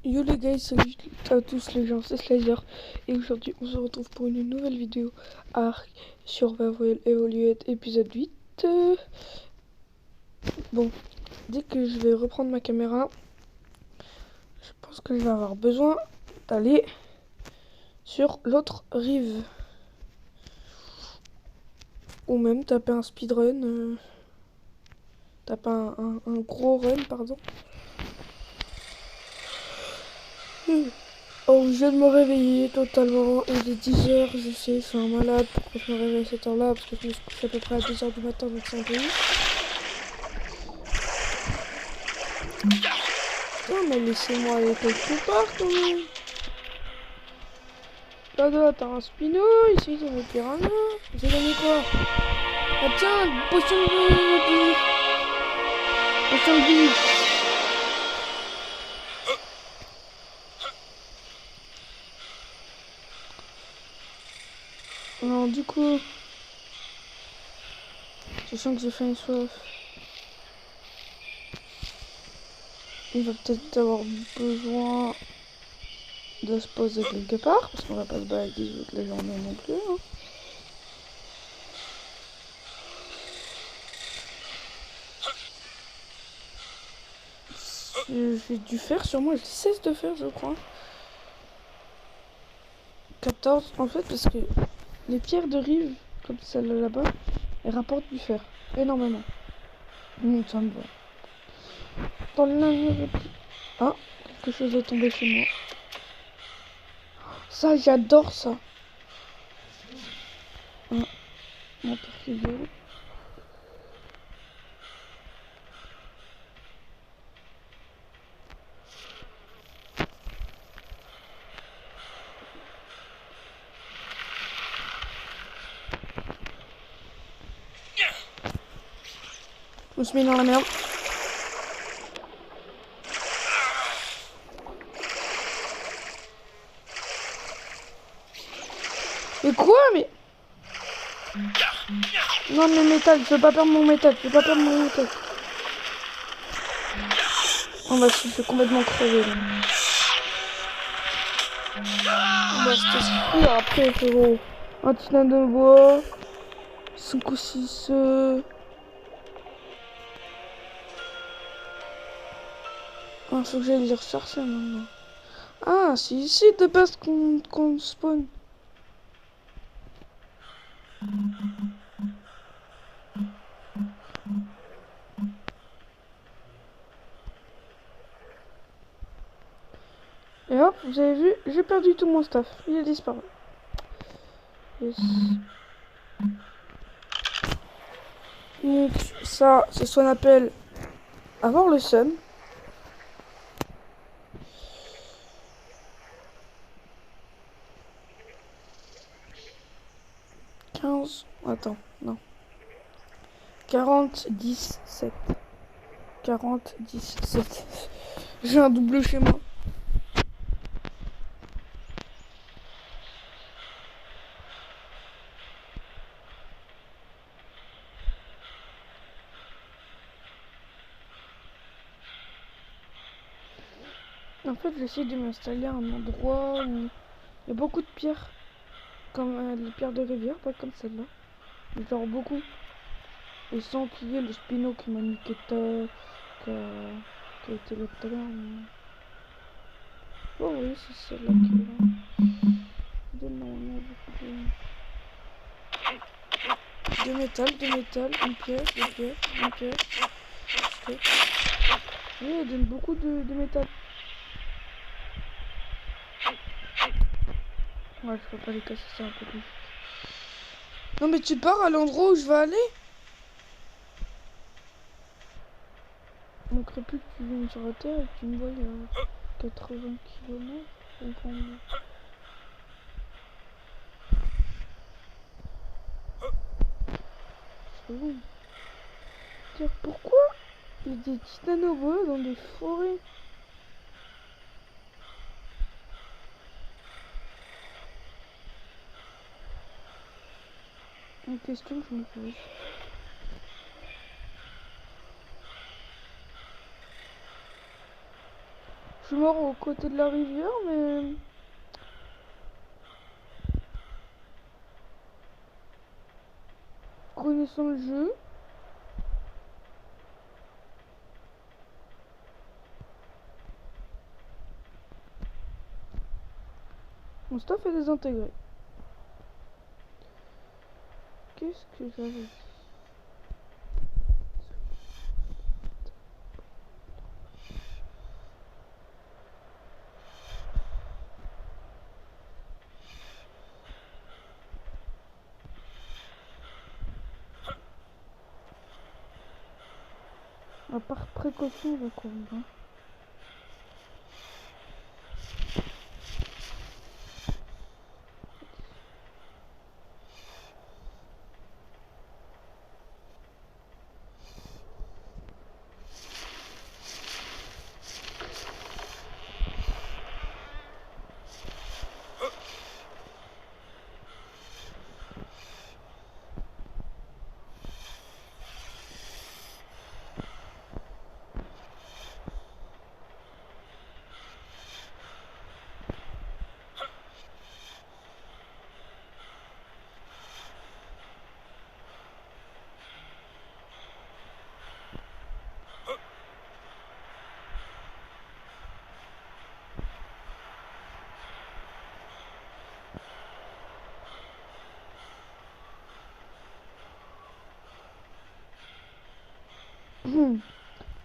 Yo les gars, salut à tous les gens, c'est Slicer et aujourd'hui on se retrouve pour une nouvelle vidéo Ark Survival Evolved épisode 8. Bon, dès que je vais reprendre ma caméra, je pense que je vais avoir besoin d'aller sur l'autre rive. Ou même taper un speedrun, taper un gros run, pardon. Oh, je viens de me réveiller totalement, il est 10h, je sais, je suis un malade, pourquoi je me réveille à cette heure-là, parce que je me suis couché à peu près à 2h du matin, donc c'est un peu ouf. Putain, mais laissez-moi aller quelque part quand même. Là, t'as un spino, ici t'as des piranhas. J'ai gagné quoi? Ah tiens, une potion de vie. Potion de vie. Alors du coup, je sens que j'ai faim et soif. Il va peut-être avoir besoin de se poser quelque part, parce qu'on va pas se balader toute la journée non plus. Hein. J'ai dû faire sur moi, je cesse de faire je crois. 14 en fait parce que les pierres de rive, comme celle là-bas, elles rapportent du fer, énormément. Ça me va. Dans le... Ah, quelque chose est tombé chez moi. Ça, j'adore ça. Ah, mon père qui gueule. Je me suis mis dans la merde. Mais quoi? Mais... Non, mais métal, je veux pas perdre mon métal. Je veux pas perdre mon métal. Oh bah si, je suis complètement crevé là. Oh bah c'était super. Après, frérot. Un tina de bois. 5 ou 6... Ah, faut que j'aille les rechercher maintenant. Ah, c'est ici de base qu'on spawn. Et hop, vous avez vu, j'ai perdu tout mon stuff. Il a disparu. Yes. Donc ça, c'est ce qu'on appelle avoir le seum. Attends, non. 40, 17. 40, 17. J'ai un double chez moi. En fait, j'essaie de m'installer à un endroit où il y a beaucoup de pierres. Comme les pierres de rivière, pas comme celle-là. Mais genre beaucoup. Et sans qu'il y ait le spino qui m'a niqué qui a été là tout à l'heure. Mais... Oh oui, c'est celle-là qui est là. Normalement beaucoup de métal, une pierre, deux pierres, une pierre. Okay. Oui, elle donne beaucoup de métal. Ouais, je peux pas les casser, c'est un peu plus. Non mais tu pars à l'endroit où je vais aller? Il manquerait plus que tu viennes sur la terre et que tu me voies à 80 km. C'est bon. Dire pourquoi il y a des titanoboas dans des forêts? Une question que je me pose. suis mort aux côtés de la rivière, mais... Connaissant le jeu... Mon stuff est désintégré. Qu'est-ce que j'avais dit? Par précaution, je crois. Hein.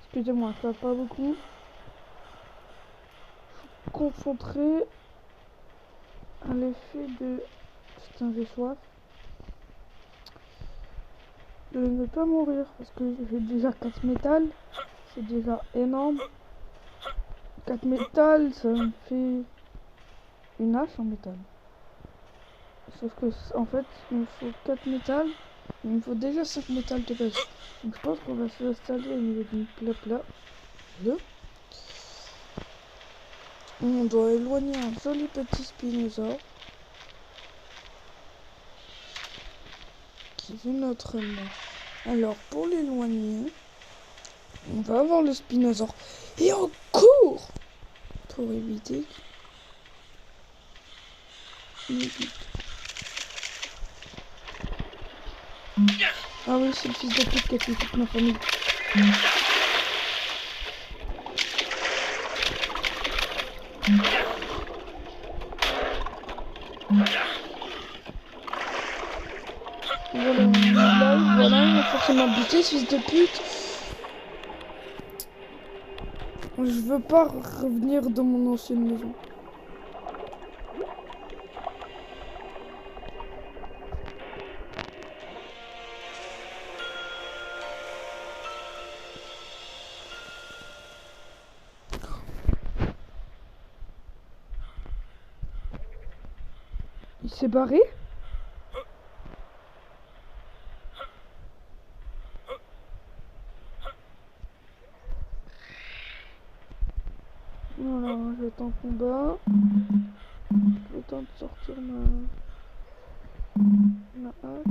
Excusez-moi, ça va pas beaucoup. Concentré à l'effet de... Putain, j'ai soif. De ne pas mourir parce que j'ai déjà 4 métal. C'est déjà énorme. 4 métal, ça me fait une hache en métal. Sauf que, en fait, il me faut 4 métal. Il me faut déjà 5 métal de base. Donc je pense qu'on va s'installer au niveau d'une plaque là. Là. On doit éloigner un joli petit spinosaure. Qui veut notre mort. Alors pour l'éloigner, on va avoir le spinosaure. Et on court pour éviter qu'il... Ah oui, c'est le fils de pute qui a tué toute ma famille. Voilà, il m'a forcément buté, ce fils de pute. Je veux pas revenir dans mon ancienne maison. Il s'est barré? Voilà, je vais être en combat. Le temps de sortir ma hache.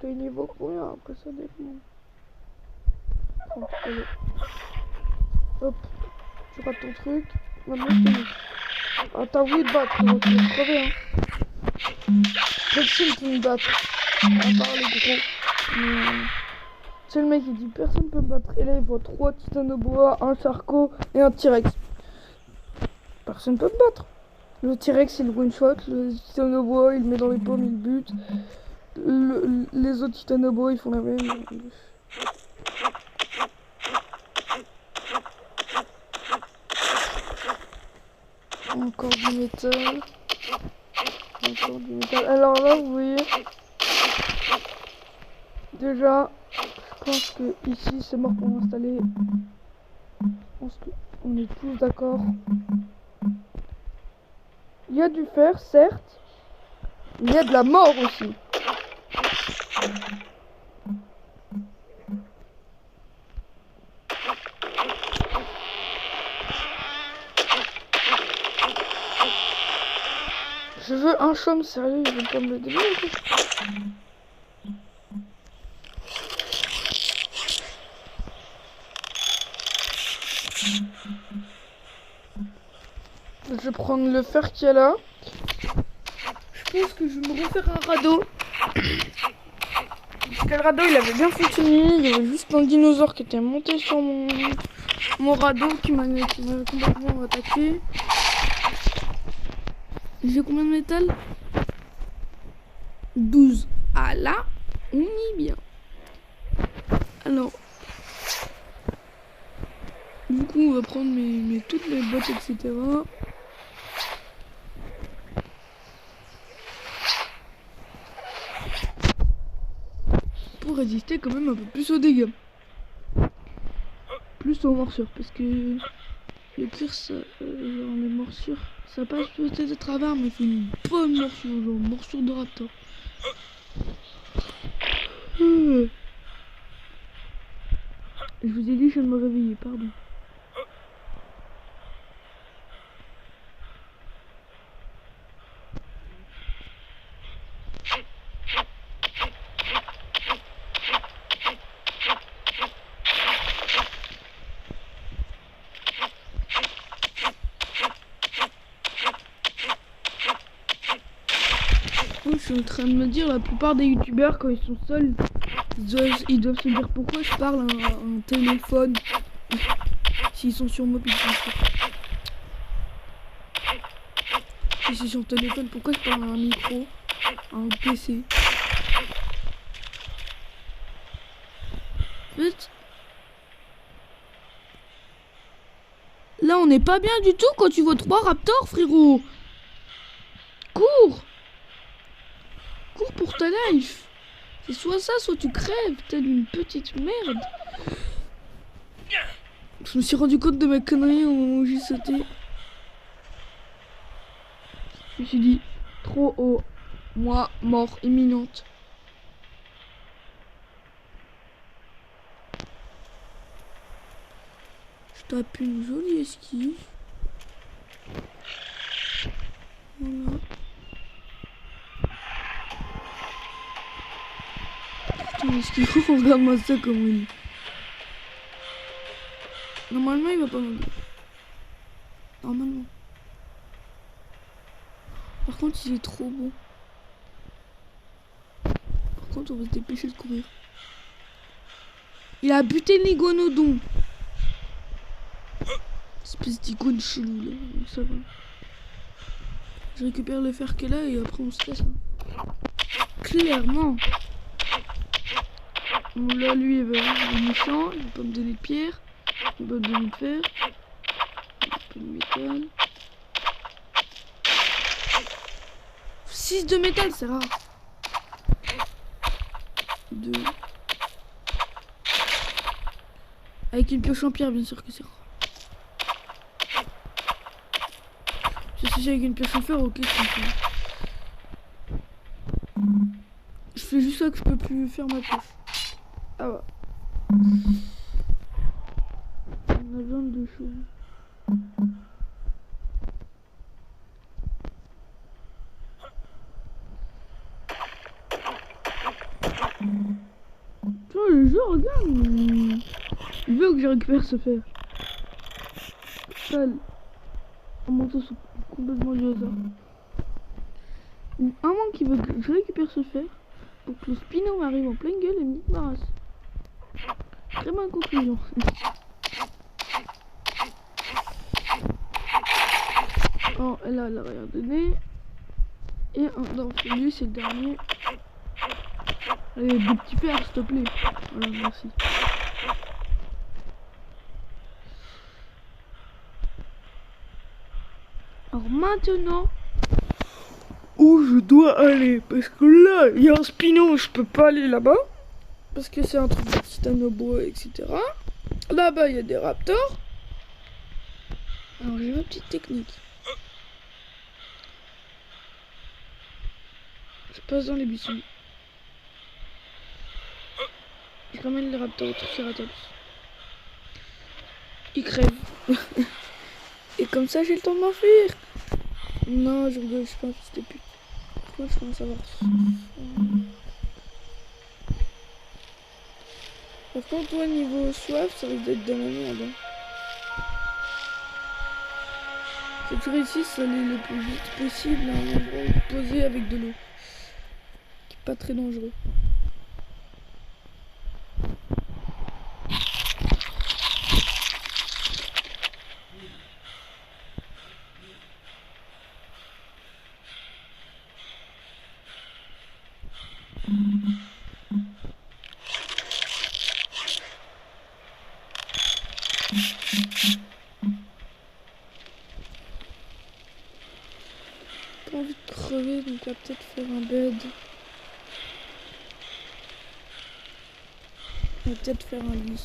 T'es niveau combien? Après ça dépend. Oh, allez. Hop, tu rates ton truc. Maintenant je te dis. Ah t'as oublié de battre, tu vas te crever hein. Personne peut me battre. À part les gros. Mais... C'est le mec qui dit personne peut me battre. Et là il voit 3 titanoboa, un charcot et un T-Rex. Personne peut me battre. Le T-Rex il one shot, le titanoboa il met dans les pommes, il bute. Les autres titanoboa ils font la même. Encore du métal. Encore du métal. Alors là vous voyez. Déjà, je pense que ici c'est mort pour m'installer. Je pense qu'on est tous d'accord. Il y a du fer, certes. Il y a de la mort aussi. Je veux un chaume sérieux, ils veulent pas me le donner. Je vais prendre le fer qu'il y a là. Je pense que je vais me refaire un radeau. Parce que le radeau il avait bien fonctionné. Il y avait juste un dinosaure qui était monté sur mon radeau qui m'avait complètement attaqué. J'ai combien de métal? 12. Ah là, on y est bien. Alors, du coup, on va prendre toutes mes bottes, etc. Pour résister quand même un peu plus aux dégâts. Plus aux morsures, parce que le pire, ça, genre les morsures, ça passe peut-être à travers, mais il faut une bonne morsure, genre morsure de raptor. Je vous ai dit, je viens de me réveiller, pardon. Je suis en train de me dire, la plupart des youtubeurs, quand ils sont seuls, ils doivent se dire pourquoi je parle à un téléphone. S'ils sont sur mobile, bien sûr. Si c'est sur téléphone, pourquoi je parle à un micro, à un PC? En fait, là on n'est pas bien du tout quand tu vois 3 raptors, frérot. Cours! Cours pour ta life. C'est soit ça, soit tu crèves, telle une petite merde. Je me suis rendu compte de ma connerie au moment où j'ai sauté. Je me suis dit, trop haut, moi, mort imminente. Je tape une jolie esquive. Voilà. Putain, l'esquive, regarde-moi ça comme il est. Normalement, il va pas mourir. Normalement. Par contre, il est trop beau. Par contre, on va se dépêcher de courir. Il a buté l'iguanodon. Espèce d'icône chelou là, ça va. Je récupère le fer qu'elle a et après on se casse. Clairement. Bon, là lui il est méchant, il va pas me donner de pierre, il va pas me donner de fer. Un peu de métal. 6 de métal, c'est rare. 2. Avec une pioche en pierre, bien sûr que c'est rare. Si j'ai avec une pioche en fer, ok, je fais juste ça que je peux plus faire ma pioche. Ah ouais. On a besoin de 2 choses. Tu vois, le jeu, regarde. Il veut que je récupère ce fer. Ça, en montant sur complètement du hasard. Ou un moment qui veut que je récupère ce fer pour que le Spino m'arrive en pleine gueule et me débarrasse. Très bonne conclusion. Oh, là, elle a rien donné. Et un dans celui, c'est le dernier. Allez, des petits fers, s'il te plaît. Voilà, merci. Alors maintenant, où je dois aller? Parce que là, il y a un Spino, je peux pas aller là-bas. Parce que c'est un truc de titanobois, etc. Là-bas, il y a des raptors. Alors j'ai ma petite technique. Je passe dans les buissons. Je ramène les raptors au Triceratops. Ils crèvent. Et comme ça, j'ai le temps de m'enfuir. Non, je rigole, je suis pas un fils de pute. Pourquoi je commence à avoir... Par contre, toi, niveau soif, ça risque d'être dans la merde. Faut que tu réussisses à aller le plus vite possible à un endroit posé avec de l'eau. Qui est pas très dangereux. Pas envie de crever, donc on va peut-être faire un bed. On va peut-être faire un lit.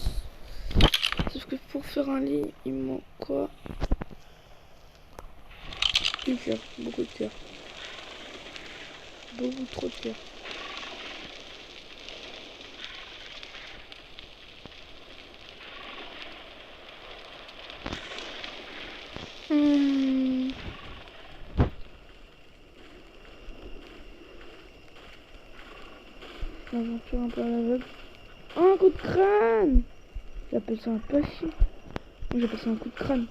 Sauf que pour faire un lit, il me manque quoi? Du cœur, beaucoup de cœur. Beaucoup trop de cœur. L'aventure un peu à l'aveugle. Oh, un coup de crâne! J'appelle ça un pachy. Moi j'appelle ça un coup de crâne.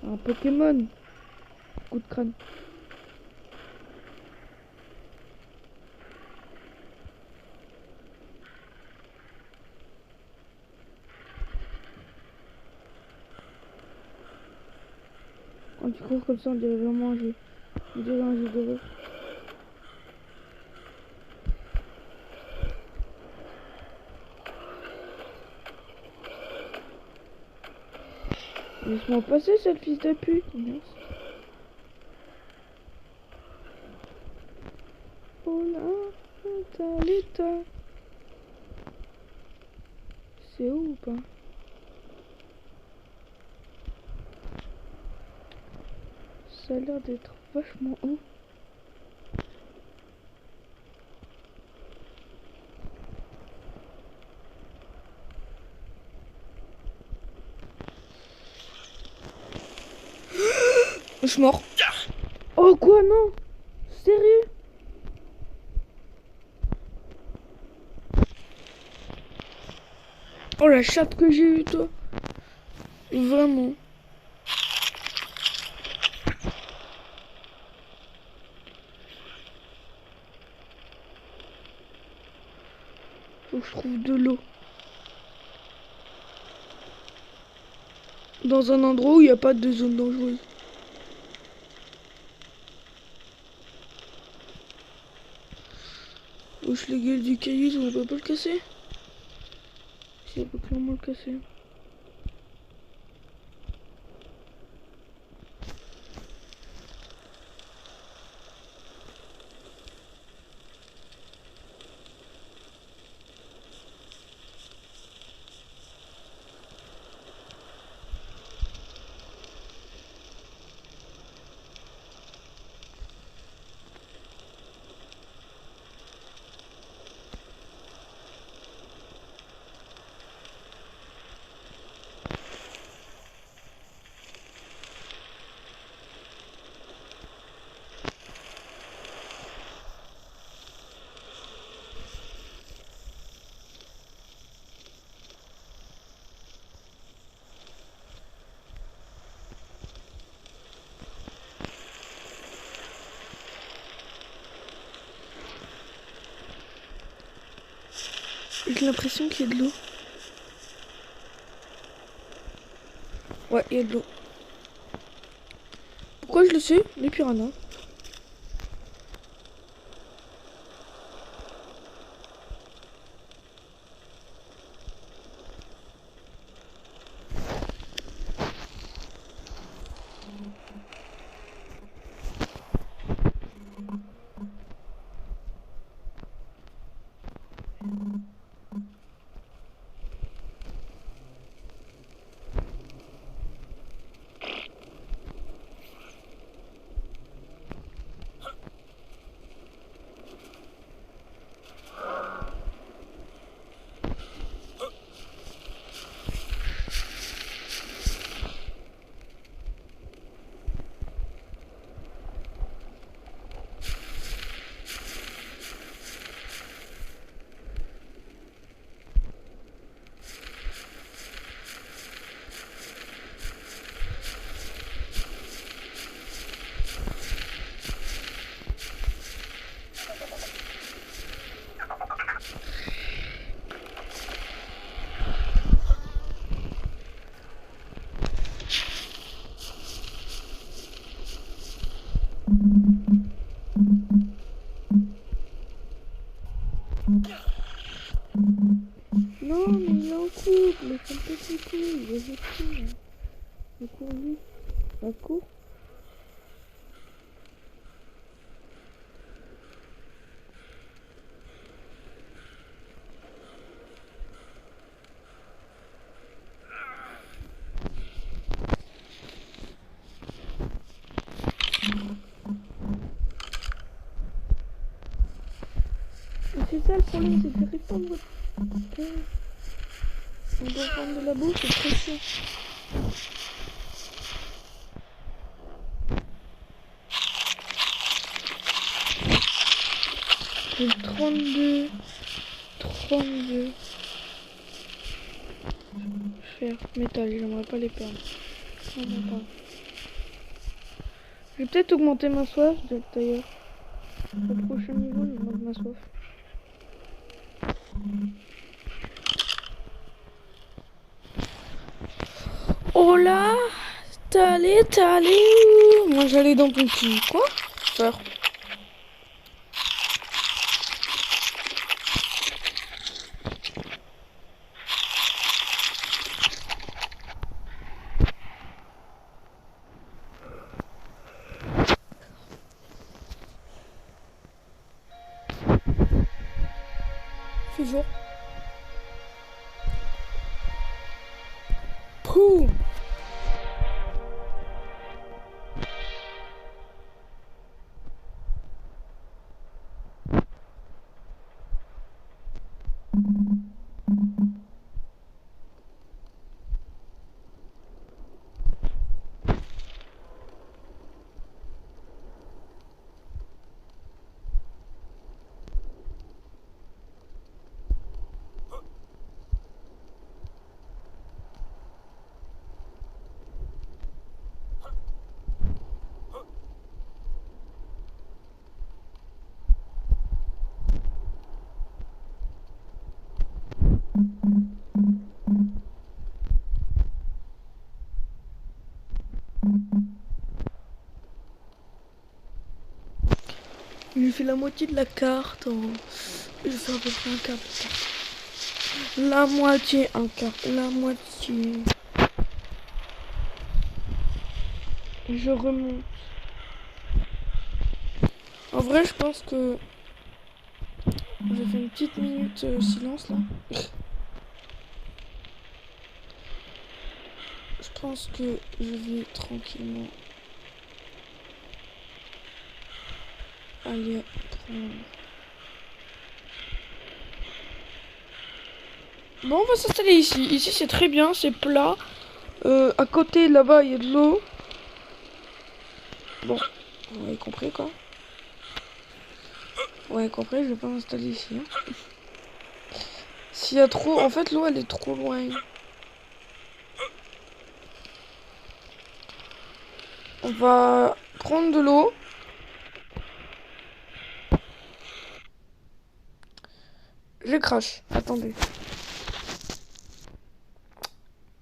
Un Pokémon. Coup de crâne. Quand tu cours comme ça, on dirait vraiment un jeu. On dirait un jeu d'horreur. Laisse-moi passer, sale fils de pute. Yes. Oh là, t'as l'état. C'est où ou pas? Ça a l'air d'être vachement haut. Je suis mort. Oh quoi, non? Sérieux? Oh la chatte que j'ai eue, toi. Vraiment. Faut que je trouve de l'eau. Dans un endroit où il n'y a pas de zone dangereuse. Wesh, les gueules du caillou, on peut pas le casser? Si, on peut clairement le casser. J'ai l'impression qu'il y a de l'eau. Ouais, il y a de l'eau. Pourquoi je le sais? Les piranhas. vas-y, cours. Va cours vite. Va cours. Et c'est ça le problème, c'est que j'arrive pas à me retrouver. On doit prendre de la bouffe, c'est très chiant. J'ai 32. 32. Fer, métal, j'aimerais pas les perdre. Vraiment pas. Je vais peut-être augmenter ma soif d'ailleurs. Au prochain niveau, j'augmente ma soif. Oh là, t'es allé où? Moi j'allais dans ton petit coin. Faire. C'est jour. Pouh. J'ai fait la moitié de la carte. Je fais à peu près un quart de carte. La moitié, un quart. La moitié. Je remonte. En vrai, je pense que j'ai fait une petite minute silence là. Je pense que je vais tranquillement aller prendre. Bon, on va s'installer ici. Ici, c'est très bien, c'est plat. À côté, là-bas, il y a de l'eau. Bon, vous avez compris quoi. Vous avez compris, je vais pas m'installer ici. Hein. S'il y a trop... En fait, l'eau, elle est trop loin. On va prendre de l'eau. Je crache. Attendez.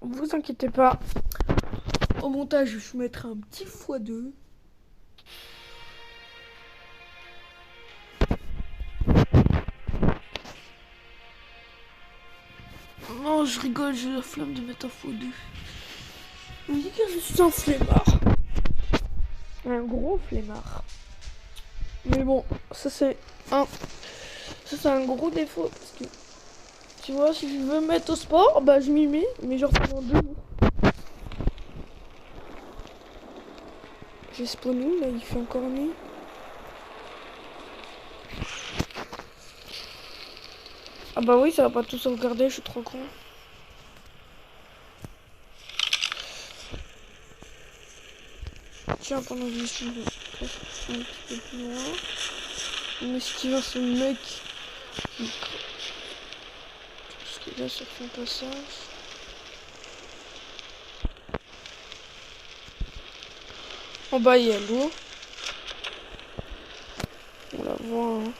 Vous inquiétez pas. Au montage, je mettrai un petit x2. Non, je rigole, j'ai la flemme de mettre un x2. Je me dis que je suis un flemmard. Un gros flemmard. Mais bon, ça c'est un gros défaut. Parce que, tu vois, si je veux me mettre au sport, bah je m'y mets, mais genre pendant 2 jours. J'ai spawn où là, il fait encore nuit. Ah bah oui, ça va pas tout sauvegarder, je suis trop con. Tiens, pendant que je suis un petit peu plus loin. On esquive ce mec qui... Parce qu'il est sur son passage. En bas, il y a l'eau. On la voit. Hein.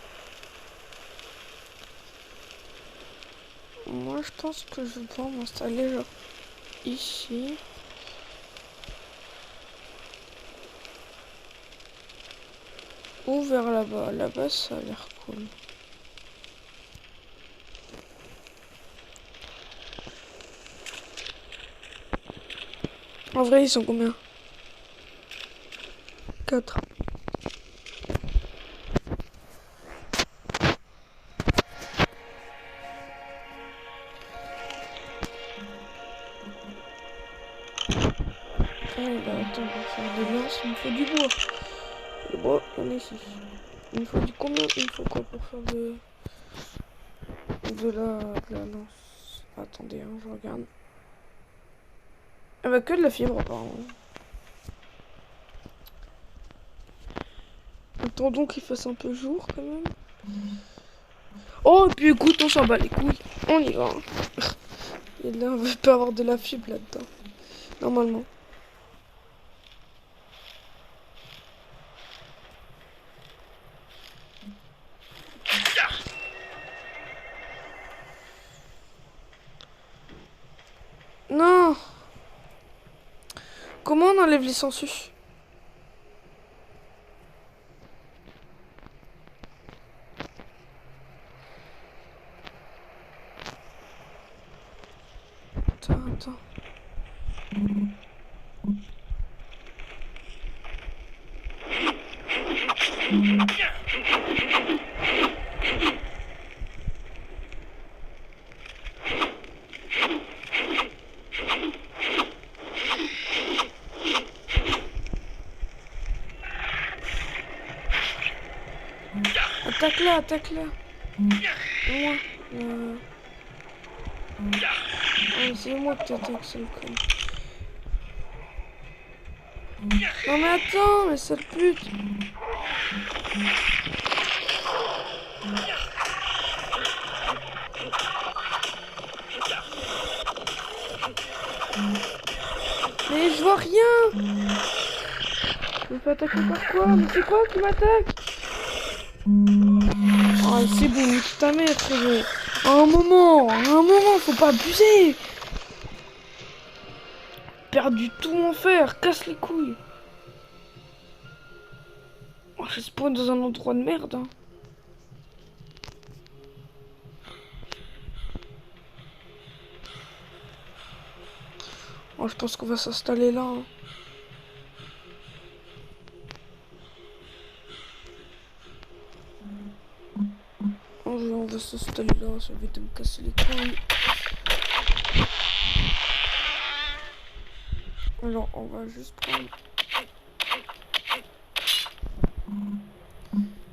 Moi, je pense que je vais pouvoir m'installer genre ici. Ou vers là-bas. Là-bas, ça a l'air cool. En vrai, ils sont combien? 4. Oh, bah attends, pour faire des lances, il me faut du bois. Le bois, il y en a ici. Il me faut du combien? Il me faut quoi pour faire de la lance? Attendez, hein, je regarde. Ah bah que de la fibre apparemment. Attendons qu'il fasse un peu jour quand même. Oh, et puis écoute, on s'en bat les couilles. On y va. Et là, on peut avoir de la fibre là-dedans. Normalement. Non! Comment on enlève les sangsues? Attends. Attaque-la, attaque-la. Moi. Ah, c'est moi que t'attaques, sale con. Non mais attends, mais sale pute. Mais je vois rien. Je veux pas attaquer par quoi? Mais c'est quoi qui m'attaque? Oh, c'est bon, nique ta mère, frérot. À un moment, faut pas abuser. Perdre du tout en fer, casse les couilles. Oh, je spawn dans un endroit de merde. Hein. Oh, je pense qu'on va s'installer là. Hein. Oh, on va s'installer là, ça va vite me casser les couilles. Alors, on va juste prendre...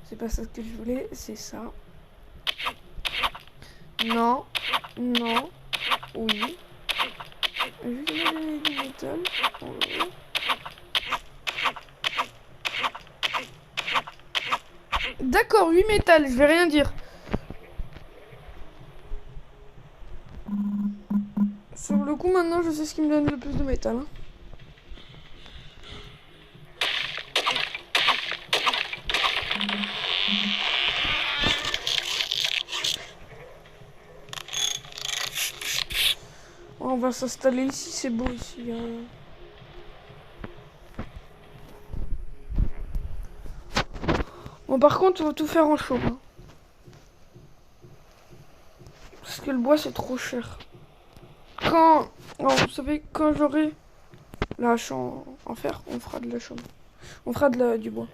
C'est pas ça que je voulais, c'est ça. Non, non, oui. Vu qu'il y a du métal, oui. D'accord, 8 métal, je vais rien dire. Sur le coup, maintenant, je sais ce qui me donne le plus de métal. Hein. On va s'installer ici, c'est beau ici. Hein. Bon, par contre, on va tout faire en chaud. Hein. Parce que le bois, c'est trop cher. Quand... Alors, vous savez, quand j'aurai la hache en fer, on fera de la chaume. On fera du bois.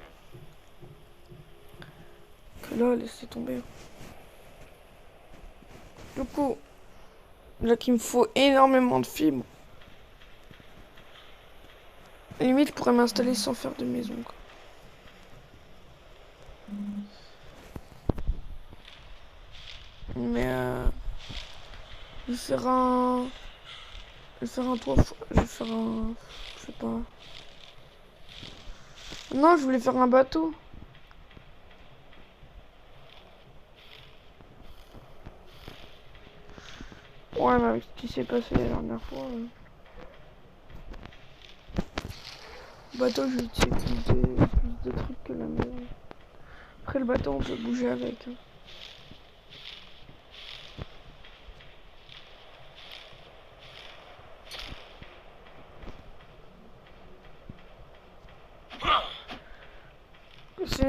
Que là, laissez tomber. Du coup, là qu'il me faut énormément de fibres. Limite, je pourrais m'installer sans faire de maison. Quoi. Mais je vais faire un... Je vais faire un toit... Je vais faire un... Je sais pas... Non, je voulais faire un bateau. Ouais, mais avec ce qui s'est passé la dernière fois... Le bateau, je vais utiliser plus de trucs que la maison. Après, le bateau, on peut bouger avec. Hein.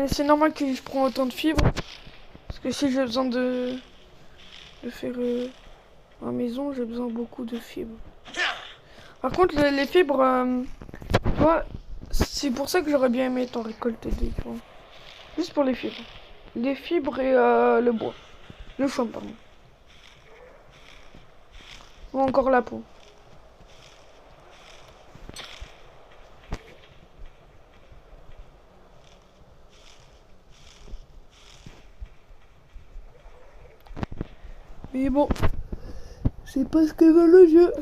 C'est normal que je prends autant de fibres. Parce que si j'ai besoin de faire ma maison, j'ai besoin beaucoup de fibres. Par contre, les fibres, tu vois, c'est pour ça que j'aurais bien aimé t'en récolter deux, tu vois. Juste pour les fibres. Les fibres et le bois. Le chaume, pardon. Ou encore la peau. Mais bon, c'est pas ce que veut le jeu.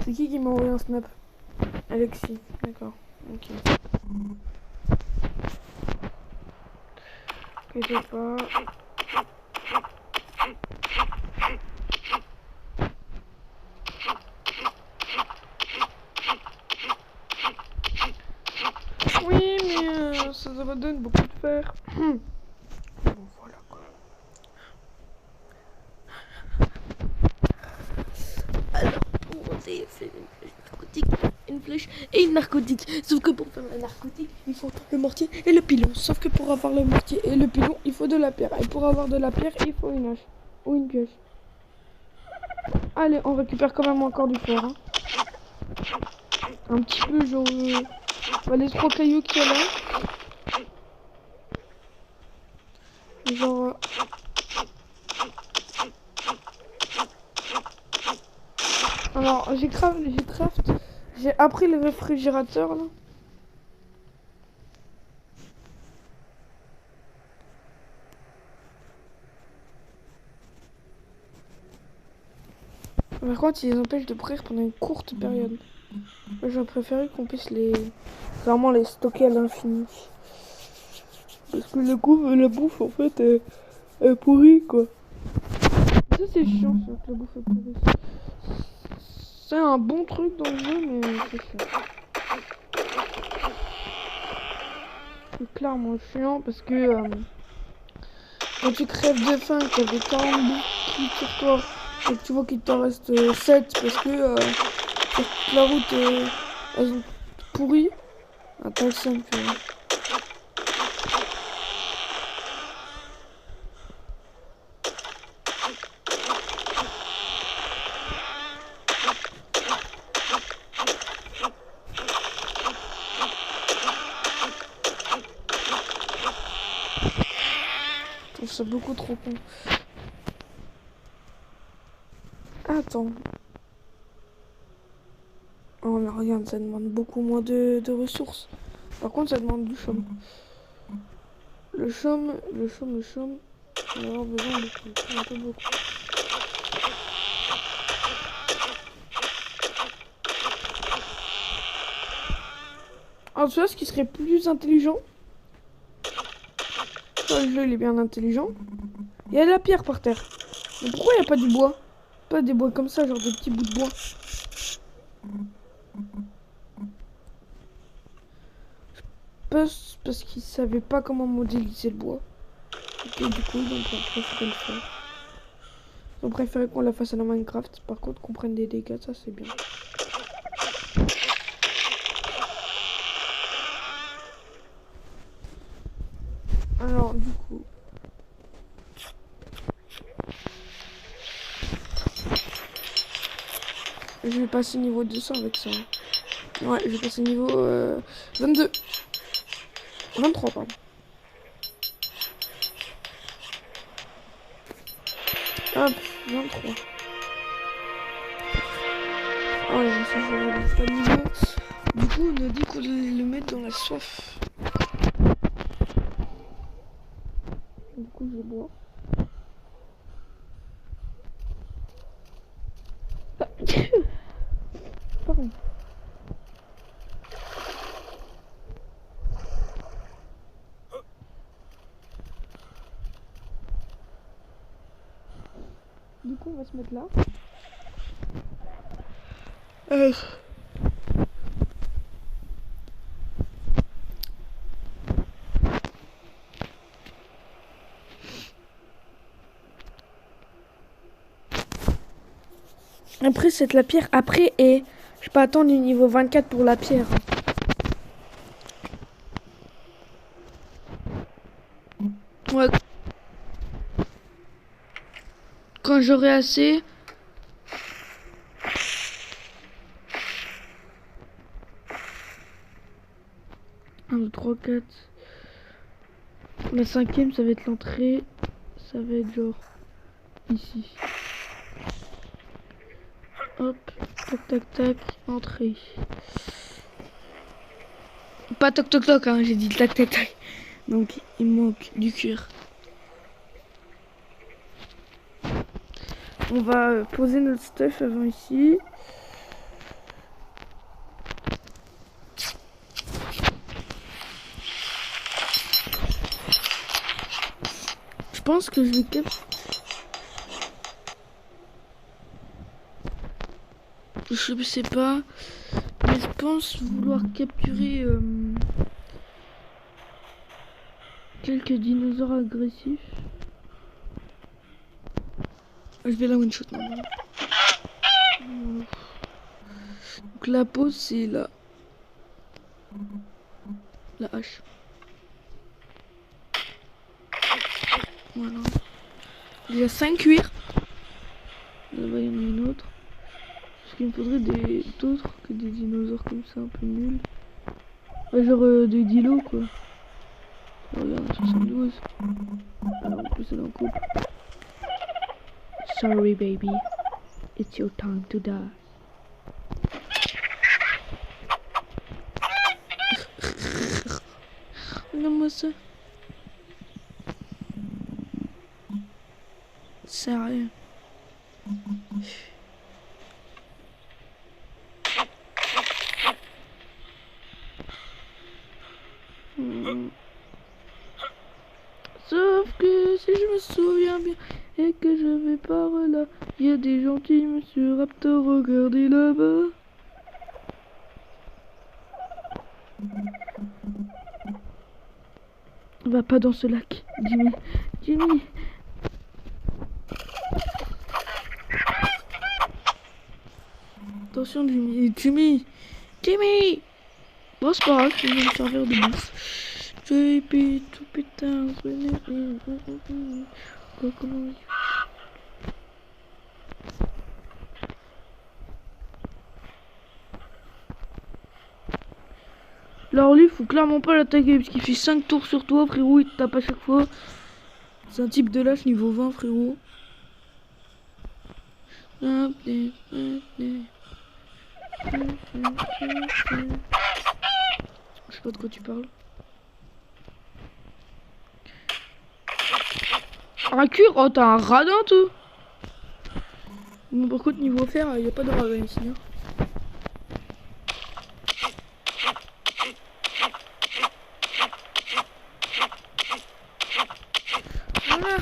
C'est qui m'a envoyé un snap? Alexis, d'accord. Ok. Inquiétez pas. Oui, mais ça me donne beaucoup de fer. Bon, voilà quoi. Alors, on s'est fait une flèche et une narcotique. Sauf que pour faire la narcotique, il faut le mortier et le pilon. Sauf que pour avoir le mortier et le pilon, il faut de la pierre. Et pour avoir de la pierre, il faut une hache ou une pioche. Allez, on récupère quand même encore du fer. Hein. Un petit peu, genre... les 3 cailloux qu'il y a là. Genre... Alors, j'ai appris le réfrigérateur, là. Par contre, ils les empêchent de brûler pendant une courte période. Moi, j'aurais préféré qu'on puisse vraiment les stocker à l'infini. Parce que le coup, la bouffe, en fait, est pourrie, quoi. Ça, c'est chiant, ça, que la bouffe est pourrie. C'est un bon truc dans le jeu, mais c'est chiant. C'est clairement chiant, parce que quand tu crèves de faim, que t'as des 40 bouffes qui sur toi, et que tu vois qu'il t'en reste 7, parce que sur toute la route, elles ont pourri, t'as le seum, tu vois. Je trouve ça beaucoup trop con. Attends. Oh mais regarde, ça demande beaucoup moins de ressources. Par contre, ça demande du chaume. Le chaume. On va avoir besoin de beaucoup, un peu beaucoup. Alors tu vois ce qui serait plus intelligent? Le jeu il est bien intelligent. Il y a de la pierre par terre. Mais pourquoi il n'y a pas du bois? Pas des bois comme ça, genre des petits bouts de bois. Parce qu'ils savaient pas comment modéliser le bois. Et du coup, ils ont préféré le faire. Ils ont préféré qu'on la fasse à la Minecraft. Par contre, qu'on prenne des dégâts, ça c'est bien. Alors, du coup... Je vais passer niveau 200 avec ça. Ouais, je vais passer niveau 22. 23, pardon. Hop, 23. Oh là, ça je pas de niveau. Du coup, on a dit qu'on allait le mettre dans la soif. Du coup, je bois. Pardon. Du coup, on va se mettre là. Après, c'est la pierre. Après, et je peux attendre du niveau 24 pour la pierre. Ouais. Quand j'aurai assez, 1, 2, 3, 4. La cinquième, ça va être l'entrée. Ça va être genre ici. Hop, tac, tac, tac, entrée. Pas toc, toc, toc, hein, j'ai dit tac, tac, tac. Donc, il manque du cuir. On va poser notre stuff avant ici. Je pense que je vais je sais pas, mais je pense vouloir capturer quelques dinosaures agressifs. Je vais la one shot maintenant. Donc la pause c'est la hache. Voilà. Il y a 5 cuirs. Là-bas il y en a une autre. Parce qu'il me faudrait d'autres que des dinosaures comme ça un peu nuls. Ouais, genre des dilos quoi. Oh, regarde, 72. Alors en plus elle est en couple. Sorry baby. It's your time to die. Regarde-moi ça. Sérieux. Sauf que si je me souviens bien et que je vais par là, il y a des gentils monsieur Raptor, regardez là-bas. Va pas dans ce lac, Jimmy. Jimmy. Attention Jimmy. Jimmy. Bon c'est pas grave, je vais me servir de bouffe. JP tout putain. Comment alors lui faut clairement pas l'attaquer parce qu'il fait 5 tours sur toi frérot, il te tape à chaque fois. C'est un type de lâche niveau 20 frérot. Je sais pas de quoi tu parles. Un cuir? Oh t'as un radin toi. Bon par contre niveau fer il n'y a pas de radin ici hein. Voilà.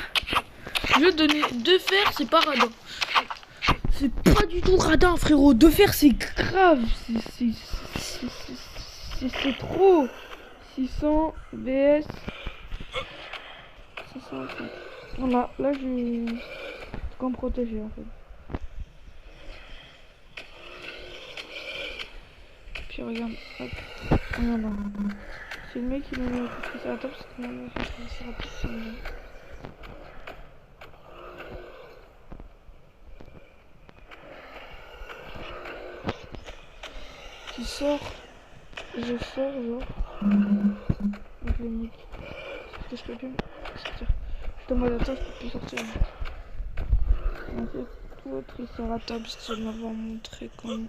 Je vais te donner 2 fers, c'est pas radin. C'est pas du tout radin frérot. 2 fers c'est grave. C'est trop. 600 vs 605. Voilà, là j'ai quand me protéger en fait. Puis regarde, hop, regarde là. C'est le mec qui m'a mis un coup de triceratops, c'est le mec qui m'a mis un coup de triceratops. Tu sors, je sors genre. Donc le mec. Sauf que je peux plus sortir. Je suis en mode attends, je peux plus sortir. En fait, toi triceratops, tu vas m'avoir montré comme.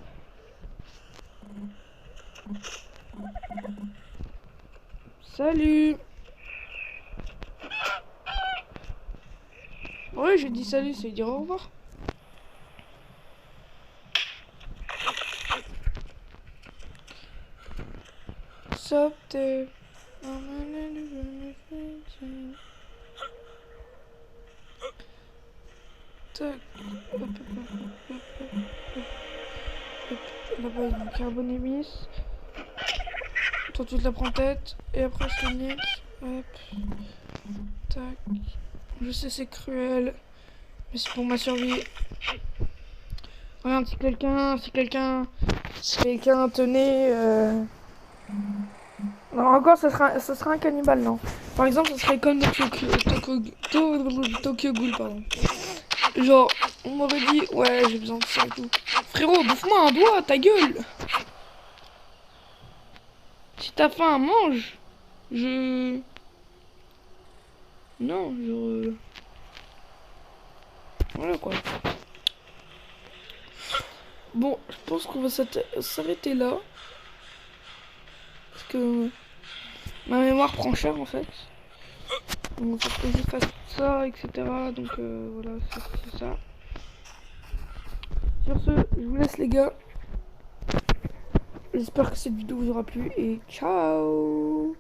Salut. Ouais, j'ai dit salut, ça veut dire au revoir. Sauf t'es. Tac. Là-bas, il y a un carbonémis. Toi, tu te la prends en tête. Et après, je te nique. Hop. Tac. Je sais, c'est cruel. Mais c'est pour ma survie. Regarde, si quelqu'un tenait. Non, encore, ça sera un cannibale, non. Par exemple, ça serait comme Tokyo Ghoul, pardon. Genre, on m'aurait dit, ouais, j'ai besoin de ça et tout. Frérot, bouffe-moi un doigt, ta gueule. Si t'as faim, mange. Non, voilà quoi. Bon, je pense qu'on va s'arrêter là. Parce que ma mémoire prend cher en fait. Donc faut que je fasse tout ça, etc. Donc voilà, c'est ça. Sur ce, je vous laisse les gars. J'espère que cette vidéo vous aura plu et ciao.